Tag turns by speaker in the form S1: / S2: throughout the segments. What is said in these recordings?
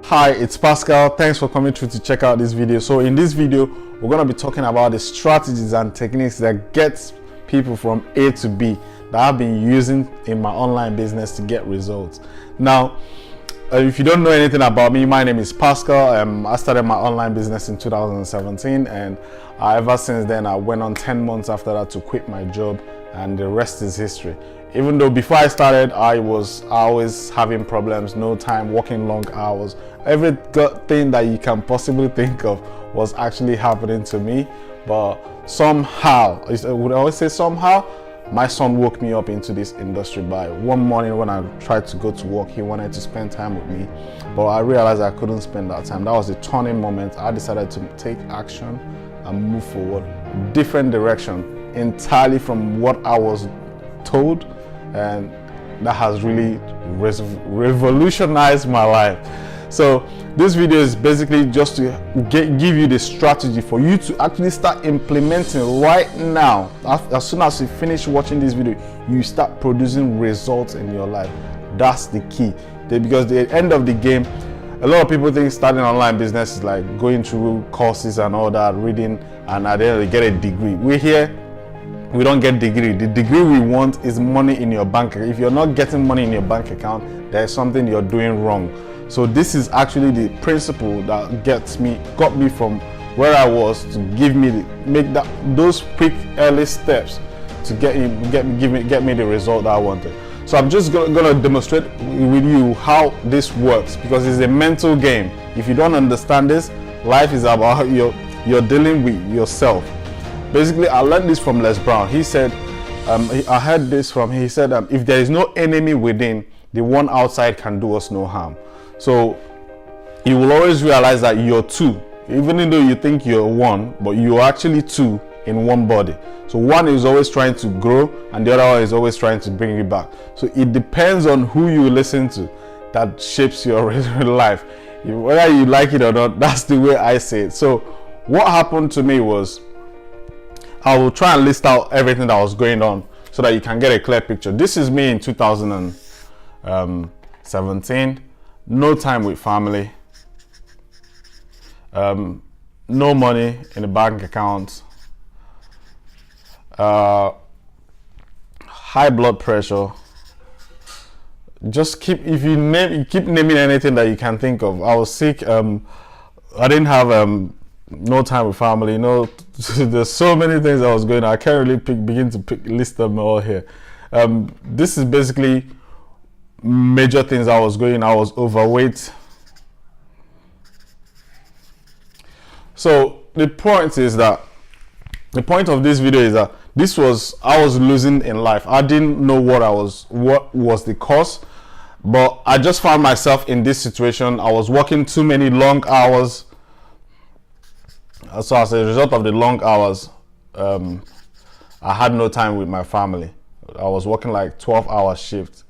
S1: Hi, it's Pascal. Thanks for coming through to check out this video. So in this video, we're going to be talking about the strategies and techniques that get people from A to B that I've been using in my online business to get results. Now, if you don't know anything about me, my name is Pascal. I started my online business in 2017, and ever since then I went on 10 months after that to quit my job, and the rest is history. Even though before I started, I was always having problems, no time, working long hours. Everything that you can possibly think of was actually happening to me. But somehow, I would always say somehow, my son woke me up into this industry. By one morning when I tried to go to work, he wanted to spend time with me, but I realized I couldn't spend that time. That was the turning moment. I decided to take action and move forward, different direction entirely from what I was told, and that has really revolutionized my life. So this video is basically just to give you the strategy for you to actually start implementing right now. As soon as you finish watching this video, you start producing results in your life. That's the key. Because the end of the game, a lot of people think starting an online business is like going through courses and all that, reading, and at the end they get a degree. We're here, we don't get degree. The degree we want is money in your bank account. If you're not getting money in your bank account, there's something you're doing wrong. So this is actually the principle that got me from where I was to make those quick early steps to get me the result that I wanted. So I'm just gonna demonstrate with you how this works, because it's a mental game. If you don't understand this, life is about you're dealing with yourself. Basically, I learned this from Les Brown. He said, I heard this from him. He said, if there is no enemy within, the one outside can do us no harm. So you will always realize that you're two, even though you think you're one, but you're actually two in one body. So one is always trying to grow, and the other one is always trying to bring you back. So it depends on who you listen to that shapes your life. Whether you like it or not, that's the way I say it. So what happened to me was, I will try and list out everything that was going on so that you can get a clear picture. This is me in 2017. No time with family. No money in the bank account. High blood pressure. Just keep naming anything that you can think of. I was sick. I didn't have no time with family. No, there's so many things that was going on. I can't really begin to list them all here. This is basically major things I was going. I was overweight. So the point of this video is that I was losing in life. I didn't know what was the cause, but I just found myself in this situation. I was working too many long hours. So as a result of the long hours, I had no time with my family. I was working like 12-hour shifts.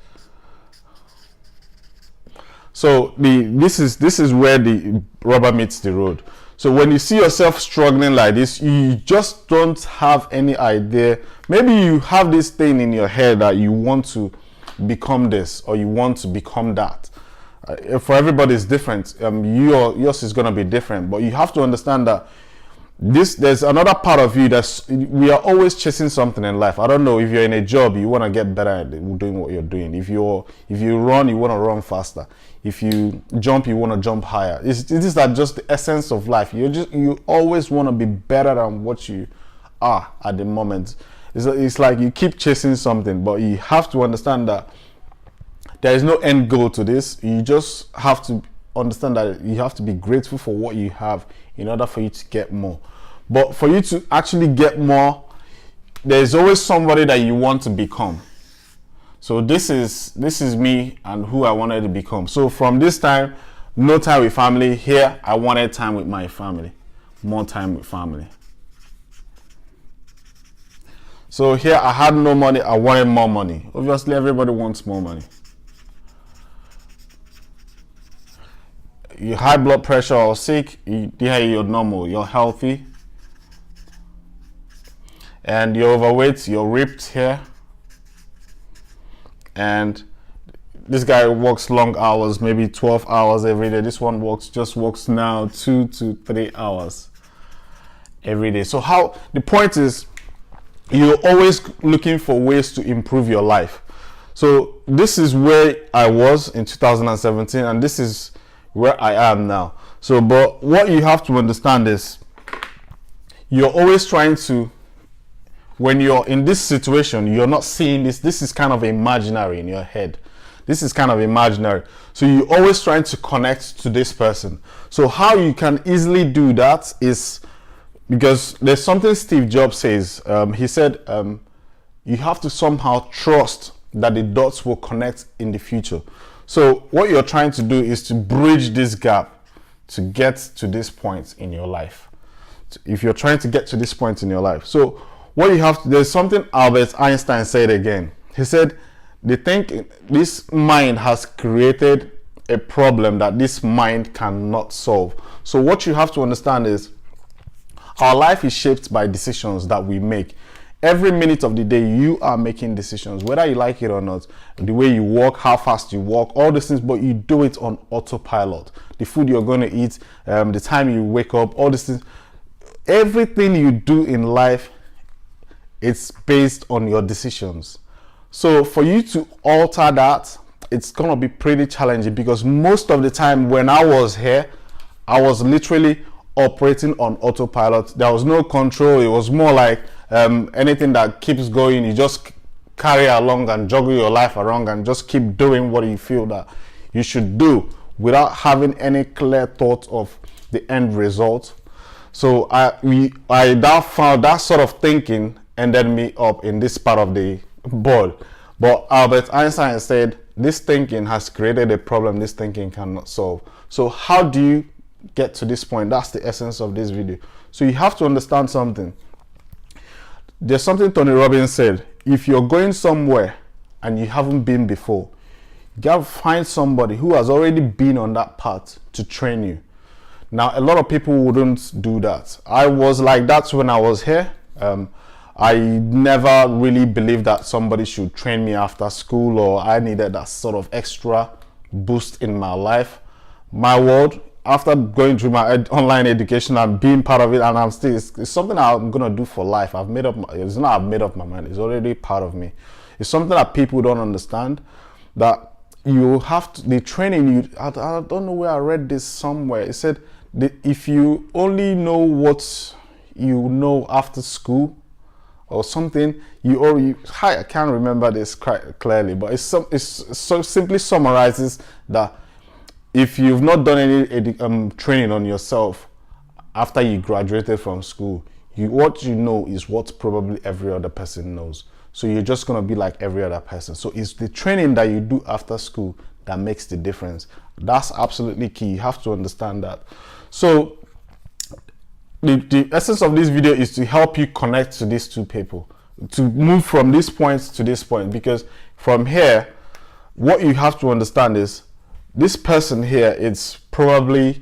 S1: So this is where the rubber meets the road. So when you see yourself struggling like this, you just don't have any idea. Maybe you have this thing in your head that you want to become this or you want to become that. For everybody it's different. Yours is going to be different, but you have to understand that there's another part of you we are always chasing something in life. I don't know, if you're in a job, you want to get better at doing what you're doing. If you run, you want to run faster. If you jump, you want to jump higher. It is that just the essence of life. You always want to be better than what you are at the moment. It's like you keep chasing something, but you have to understand that there is no end goal to this. You just have to understand that you have to be grateful for what you have in order for you to get more. But for you to actually get more, there's always somebody that you want to become. So this is me and who I wanted to become. So from this time, no time with family. Here I wanted time with my family, more time with family. So here I had no money, I wanted more money. Obviously everybody wants more money. You high blood pressure or sick, you're normal, you're healthy. And you're overweight, you're ripped here. And this guy works long hours, maybe 12 hours every day. This one just works now 2 to 3 hours every day. So the point is, you're always looking for ways to improve your life. So this is where I was in 2017, and this is where I am now. So, but what you have to understand is, you're always trying to, when you're in this situation, you're not seeing this. This is kind of imaginary in your head. This is kind of imaginary. So you're always trying to connect to this person. So how you can easily do that is, because there's something Steve Jobs says. He said, you have to somehow trust that the dots will connect in the future. So what you're trying to do is to bridge this gap to get to this point in your life. If you're trying to get to this point in your life. So what you have to, there's something Albert Einstein said again. He said, this mind has created a problem that this mind cannot solve. So what you have to understand is, our life is shaped by decisions that we make. Every minute of the day, you are making decisions, whether you like it or not. The way you walk, how fast you walk, all these things, but you do it on autopilot. The food you're going to eat, the time you wake up, all these things. Everything you do in life, it's based on your decisions. So for you to alter that, it's going to be pretty challenging, because most of the time when I was here, I was literally operating on autopilot. There was no control. It was more like anything that keeps going, you just carry along and juggle your life around and just keep doing what you feel that you should do without having any clear thought of the end result. So I found that sort of thinking ended me up in this part of the board. But Albert Einstein said, this thinking has created a problem this thinking cannot solve. So how do you get to this point? That's the essence of this video. So you have to understand something. There's something Tony Robbins said: if you're going somewhere and you haven't been before, you gotta find somebody who has already been on that path to train you. Now, a lot of people wouldn't do that. I was like that when I was here. I never really believed that somebody should train me after school, or I needed that sort of extra boost in my life. My world, after going through my online education and being part of it, and I'm still, it's something I'm gonna do for life. I've made up my mind. It's already part of me. It's something that people don't understand, that you have to, the training, I don't know where I read this somewhere. It said that if you only know what you know after school or something, I can't remember this quite clearly, but it's so simply summarizes that if you've not done any training on yourself after you graduated from school, what you know is what probably every other person knows. So you're just going to be like every other person. So it's the training that you do after school that makes the difference. That's absolutely key. You have to understand that. So the essence of this video is to help you connect to these two people, to move from this point to this point, because from here, what you have to understand is, this person here is probably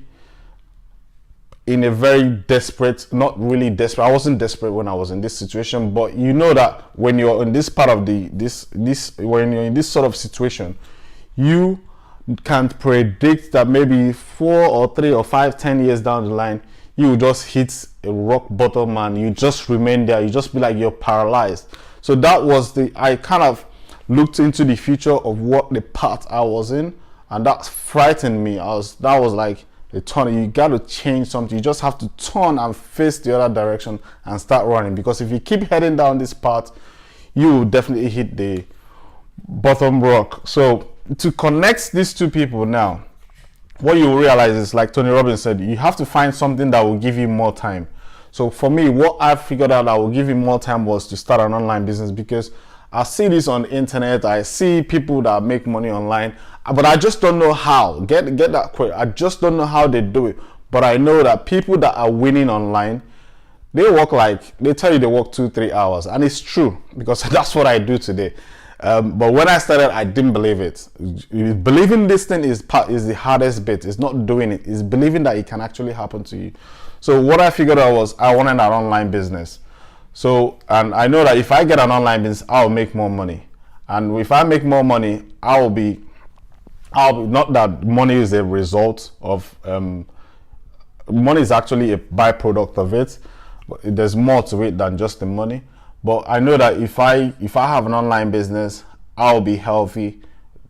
S1: in a very desperate, not really desperate. I wasn't desperate when I was in this situation, but you know that when you're in this part of when you're in this sort of situation, you can't predict that maybe 4 or 3 or 5, 10 years down the line, you just hit a rock bottom and you just remain there. You just be like you're paralyzed. So that was I kind of looked into the future of what the path I was in, and that frightened me. That was like a turn. You got to change something. You just have to turn and face the other direction and start running, because if you keep heading down this path, you will definitely hit the bottom rock. So to connect these two people now, what you realize is, like Tony Robbins said, you have to find something that will give you more time. So for me, what I figured out that will give you more time was to start an online business, because I see this on the internet. I see people that make money online, but I just don't know how. Get that quick. I just don't know how they do it. But I know that people that are winning online, they tell you they work 2-3 hours, and it's true, because that's what I do today. But when I started, I didn't believe it. Believing this thing is the hardest bit. It's not doing it. It's believing that it can actually happen to you. So what I figured out was, I wanted an online business. So, and I know that if I get an online business, I'll make more money. And if I make more money, I will be not that money is a result of money is actually a byproduct of it, but there's more to it than just the money. But I know that if I have an online business, I'll be healthy,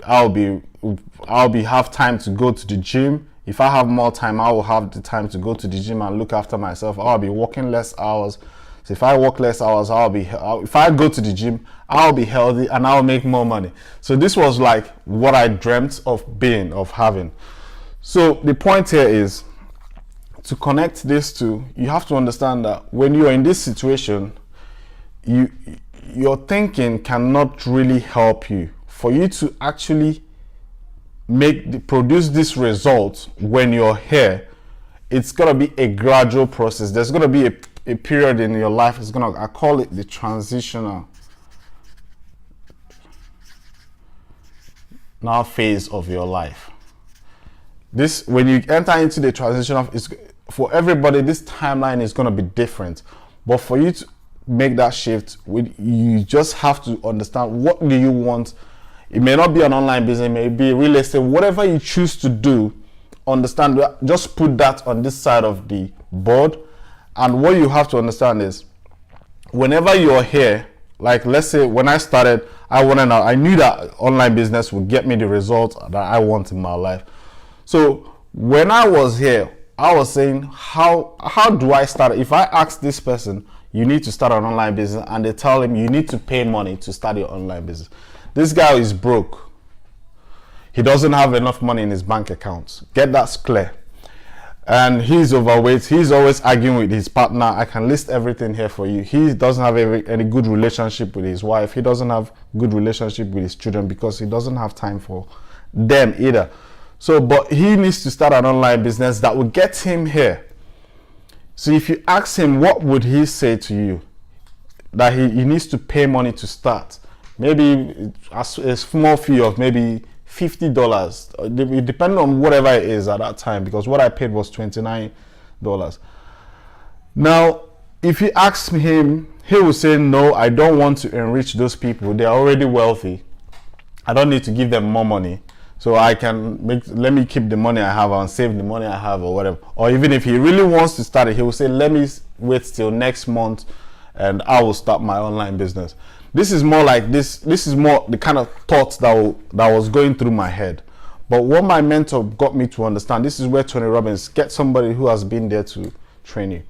S1: I'll be have time to go to the gym. If I have more time, I will have the time to go to the gym and look after myself. I'll be working less hours. So if I work less hours, if I go to the gym, I'll be healthy and I'll make more money. So this was like what I dreamt of having. So the point here is to connect this to, you have to understand that when you're in this situation, your thinking cannot really help you. For you to actually produce this result when you're here, it's gonna be a gradual process. There's gonna be a period in your life. I call it the transitional phase of your life. This, when you enter into the transitional, for everybody, this timeline is going to be different. But for you to make that shift, you just have to understand, what do you want. It may not be an online business, it may be real estate, whatever you choose to do. Understand, just put that on this side of the board. And what you have to understand is, whenever you're here, like let's say when I started, I knew that online business would get me the results that I want in my life. So when I was here, I was saying, how do I start? If I ask this person, you need to start an online business, and they tell him you need to pay money to start your online business. This guy is broke. He doesn't have enough money in his bank accounts. Get that clear. And he's overweight. He's always arguing with his partner. I can list everything here for you. He doesn't have any good relationship with his wife. He doesn't have good relationship with his children because he doesn't have time for them either. So, but he needs to start an online business that will get him here. So if you ask him, what would he say to you? That he needs to pay money to start. Maybe a small fee of maybe $50. Depending on whatever it is at that time, because what I paid was $29. Now, if you ask him, he will say, no, I don't want to enrich those people. They're already wealthy. I don't need to give them more money. So let me keep the money I have and save the money I have, or whatever. Or even if he really wants to start it, he will say, let me wait till next month and I will start my online business. This is more like this is more the kind of thoughts that was going through my head. But what my mentor got me to understand, this is where Tony Robbins, get somebody who has been there to train you.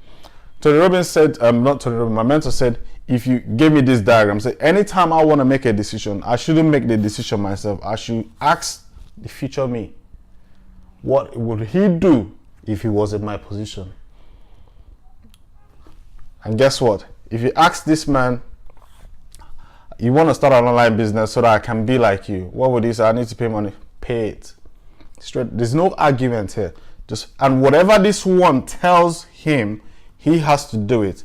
S1: Tony Robbins said, not Tony Robbins, my mentor said, if you gave me this diagram, say anytime I want to make a decision, I shouldn't make the decision myself. I should ask the future me, what would he do if he was in my position? And guess what? If you ask this man, you want to start an online business so that I can be like you, what would he say? I need to pay money. Pay it. Straight. There's no argument here. And whatever this one tells him, he has to do it.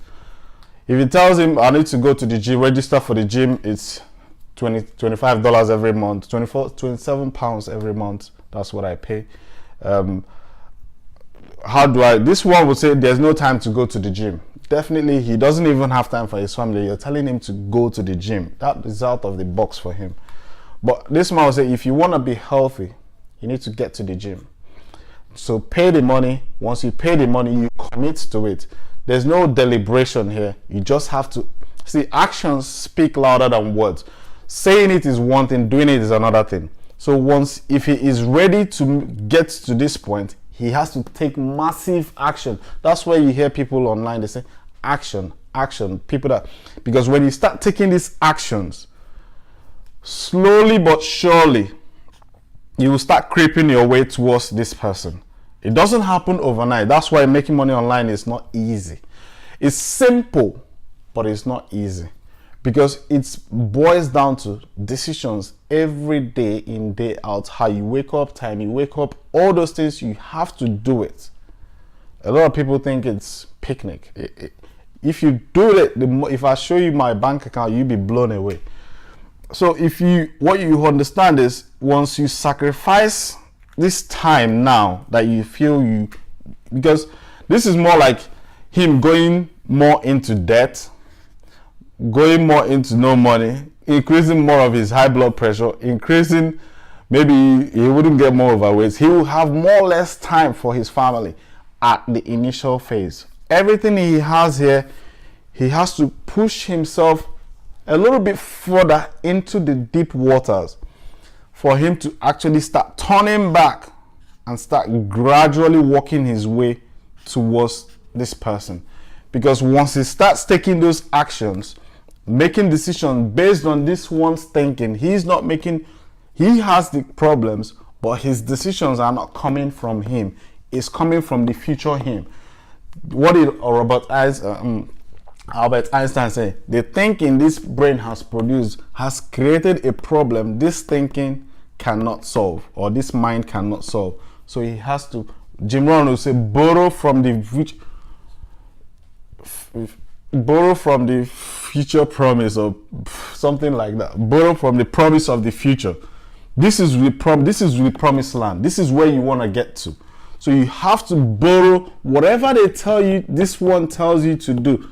S1: If he tells him I need to go to the gym, register for the gym, it's $25 every month, 27 pounds every month. That's what I pay. This one would say there's no time to go to the gym. Definitely, he doesn't even have time for his family. You're telling him to go to the gym. That is out of the box for him. But this man will say, if you want to be healthy, you need to get to the gym. So pay the money. Once you pay the money, you commit to it. There's no deliberation here. You just have to see, actions speak louder than words. Saying it is one thing, doing it is another thing. So if he is ready to get to this point, he has to take massive action. That's why you hear people online, they say action. Because when you start taking these actions, slowly but surely, you will start creeping your way towards this person. It doesn't happen overnight. That's why making money online is not easy. It's simple, but it's not easy. Because it boils down to decisions every day in, day out. How you wake up, time you wake up, all those things, you have to do it. A lot of people think it's picnic. If you do it, if I show you my bank account, you'll be blown away. So what you understand is, once you sacrifice this time now that you feel because this is more like him going more into debt, going more into no money, increasing more of his high blood pressure, increasing maybe he wouldn't get more overweight. He will have more or less time for his family at the initial phase. Everything he has here, he has to push himself a little bit further into the deep waters for him to actually start turning back and start gradually walking his way towards this person. Because once he starts taking those actions, making decisions based on this one's thinking, he has the problems, but his decisions are not coming from him. It's coming from the future him. What did Albert Einstein say? The thinking this brain has produced has created a problem this thinking cannot solve, or this mind cannot solve. So he has to, Jim Rohn will say, borrow from the future promise, or something like that. Borrow from the promise of the future. This is the promised land. This is where you want to get to. So you have to borrow whatever they tell you, this one tells you to do.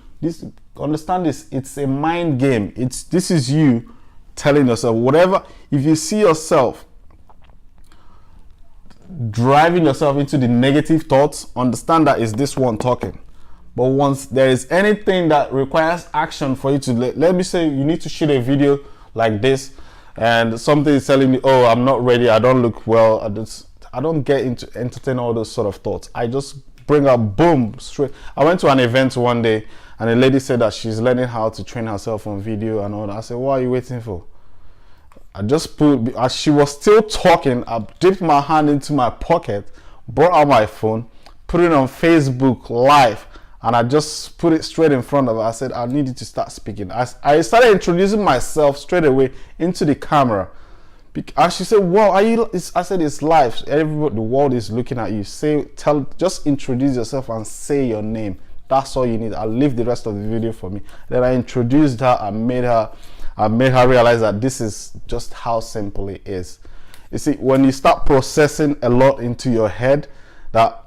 S1: Understand this, it's a mind game. This is you telling yourself whatever. If you see yourself driving yourself into the negative thoughts, understand that it's this one talking. But once there is anything that requires action for you to, let me say you need to shoot a video like this, and something is telling me, oh, I'm not ready, I don't look well, I don't get into entertain all those sort of thoughts. I just bring up, boom, straight. I went to an event one day and a lady said that she's learning how to train herself on video and all that. I said, what are you waiting for? I just as she was still talking, I dipped my hand into my pocket, brought out my phone, put it on Facebook Live, and I just put it straight in front of her. I said, I need you to start speaking. I started introducing myself straight away into the camera. And she said, well, I said, it's live. Everybody, the world is looking at you. Just introduce yourself and say your name. That's all you need. I'll leave the rest of the video for me. Then I introduced her and made her realize that this is just how simple it is. You see, when you start processing a lot into your head, that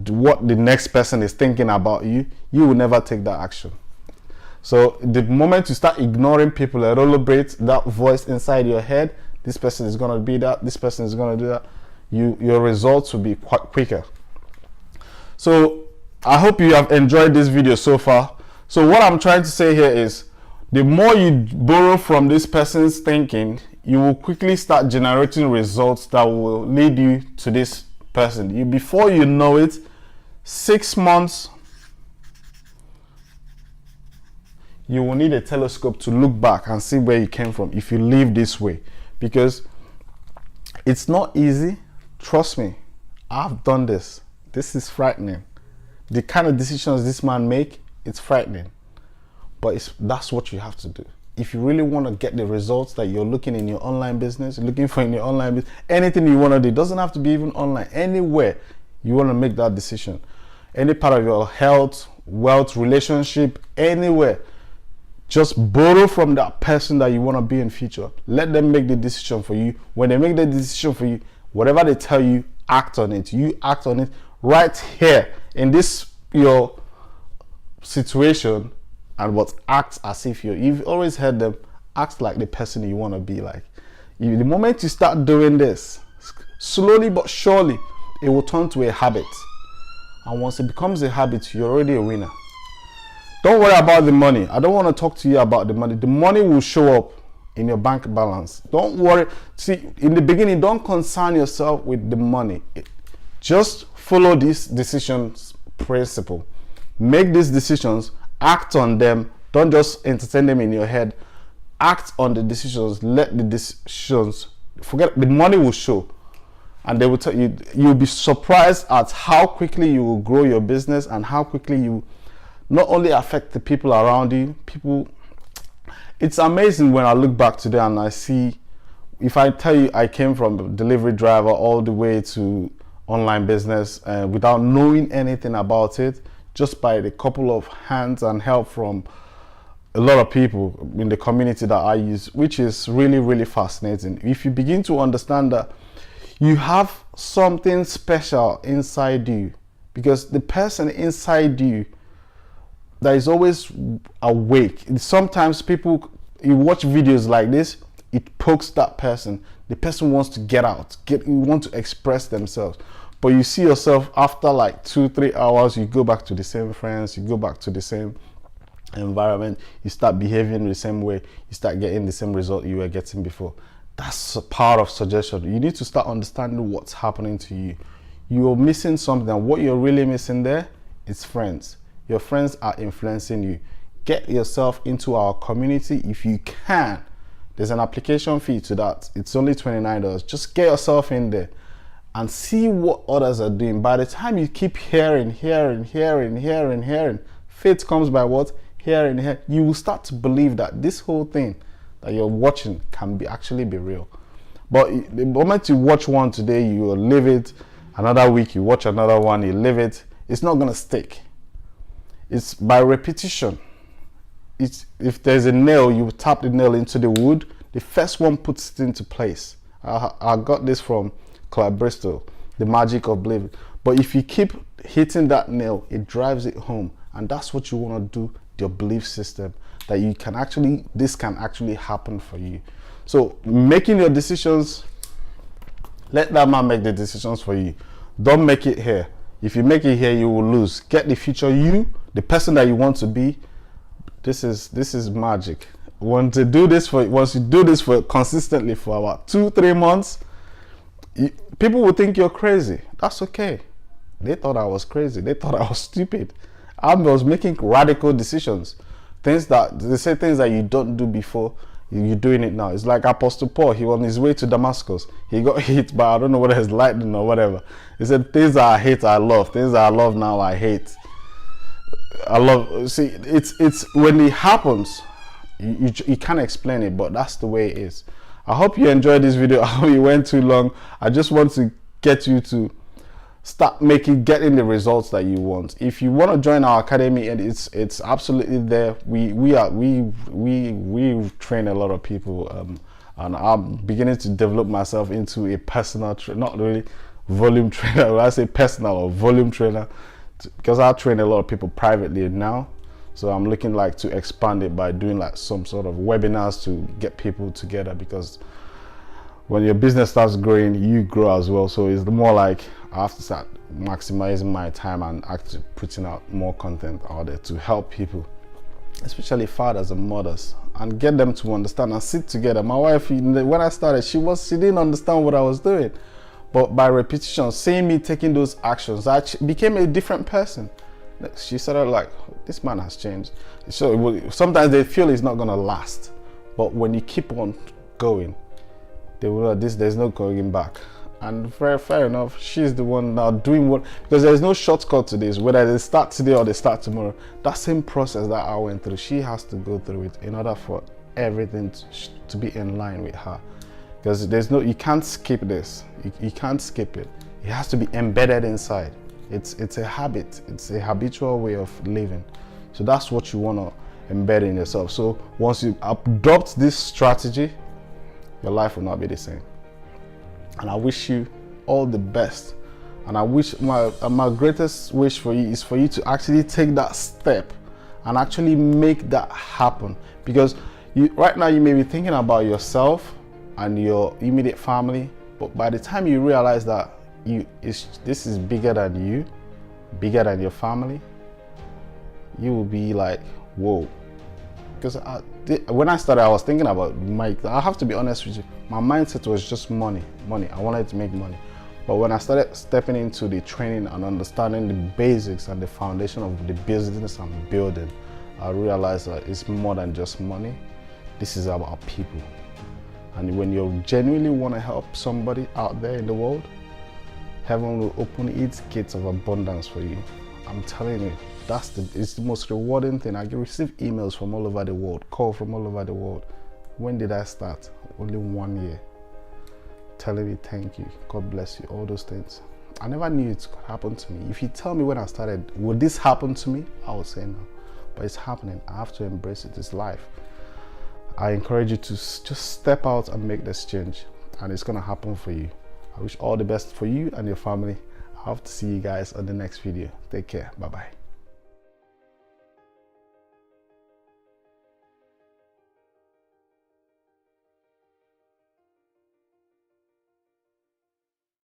S1: what the next person is thinking about you, you will never take that action. So the moment you start ignoring people and rollerblade that voice inside your head, this person is going to be that, this person is going to do that, your results will be quite quicker. So I hope you have enjoyed this video so far. So what I'm trying to say here is, the more you borrow from this person's thinking, you will quickly start generating results that will lead you to this person. Before you know it, 6 months, you will need a telescope to look back and see where you came from if you live this way. Because it's not easy. Trust me, I've done this. This is frightening. The kind of decisions this man make, it's frightening. But that's what you have to do. If you really want to get the results that you're looking in your online business, looking for in your online business, anything you want to do, it doesn't have to be even online, anywhere you want to make that decision. Any part of your health, wealth, relationship, anywhere, just borrow from that person that you want to be in future. Let them make the decision for you. When they make the decision for you, whatever they tell you, act on it. You act on it right here in this your situation, and what acts as if you've always heard them, act like the person you want to be like. The moment you start doing this, slowly but surely, it will turn to a habit. And once it becomes a habit, you're already a winner. Don't worry about the money. I don't want to talk to you about the money. The money will show up in your bank balance. Don't worry. See, in the beginning, don't concern yourself with the money. Just follow this decisions principle. Make these decisions, act on them. Don't just entertain them in your head. Act on the decisions. Let the decisions, forget, the money will show. And they will tell you, you'll be surprised at how quickly you will grow your business and how quickly you not only affect the people around you. It's amazing when I look back today and I see, if I tell you I came from a delivery driver all the way to online business without knowing anything about it, just by the couple of hands and help from a lot of people in the community that I use, which is really, really fascinating. If you begin to understand that you have something special inside you, because the person inside you that is always awake. Sometimes you watch videos like this, it pokes that person. The person wants to get out, want to express themselves. But you see yourself after like 2-3 hours, you go back to the same friends, you go back to the same environment, you start behaving the same way, you start getting the same result you were getting before. That's a part of suggestion. You need to start understanding what's happening to you. You're missing something, and what you're really missing there is friends. Your friends are influencing you. Get yourself into our community if you can. There's an application fee to that. It's only $29. Just get yourself in there and see what others are doing. By the time you keep hearing, faith comes by what? Hearing. You will start to believe that this whole thing that you're watching can actually be real. But the moment you watch one today, you will live it. Another week, you watch another one, you live it. It's not going to stick. It's by repetition. If there's a nail, you tap the nail into the wood, the first one puts it into place. I got this from Clive Bristol, The Magic of Believing. But if you keep hitting that nail, it drives it home. And that's what you want to do, your belief system, that this can actually happen for you. So making your decisions, let that man make the decisions for you. Don't make it here. If you make it here, you will lose. Get the future you, the person that you want to be. This is magic. Once you do this for consistently for about 2-3 months, people will think you're crazy. That's okay. They thought I was crazy. They thought I was stupid. I was making radical decisions. They say things that you don't do before, you're doing it now. It's like Apostle Paul. He was on his way to Damascus. He got hit by, I don't know whether it's lightning or whatever. He said, things that I hate, I love. Things that I love now, I hate. See, it's when it happens, you can't explain it, but that's the way it is. I hope you enjoyed this video. I hope it went too long. I just want to get you to start getting the results that you want. If you want to join our academy, and it's absolutely there. We train a lot of people, and I'm beginning to develop myself into a personal not really volume trainer. When I say personal or volume trainer, because I train a lot of people privately now, so I'm looking like to expand it by doing like some sort of webinars to get people together, because when your business starts growing, you grow as well. So it's more like I have to start maximizing my time and actually putting out more content out there to help people, especially fathers and mothers, and get them to understand and sit together. My wife, when I started, she didn't understand what I was doing. But by repetition, seeing me taking those actions, I became a different person. She started like, this man has changed. So sometimes they feel it's not going to last. But when you keep on going, they will know there's no going back. And fair enough, she's the one now doing what, because there's no shortcut to this, whether they start today or they start tomorrow. That same process that I went through, she has to go through it in order for everything to be in line with her. Because you can't skip this. You can't skip it. It has to be embedded inside. It's a habit. It's a habitual way of living. So that's what you want to embed in yourself. So once you adopt this strategy, your life will not be the same. And I wish you all the best. And I wish my greatest wish for you is for you to actually take that step and actually make that happen. Because right now you may be thinking about yourself and your immediate family, but by the time you realize that this is bigger than you, bigger than your family, you will be like, whoa. Because when I started, I was thinking about I have to be honest with you, my mindset was just money. I wanted to make money. But when I started stepping into the training and understanding the basics and the foundation of the business I'm building, I realized that it's more than just money. This is about people. And when you genuinely want to help somebody out there in the world, heaven will open its gates of abundance for you. I'm telling you, it's the most rewarding thing. I receive emails from all over the world, calls from all over the world. When did I start? Only 1 year. Telling me thank you, God bless you, all those things. I never knew it could happen to me. If you tell me when I started, would this happen to me? I would say no. But it's happening. I have to embrace it. It's life. I encourage you to just step out and make this change, and it's gonna happen for you. I wish all the best for you and your family. I hope to see you guys on the next video. Take care. Bye bye.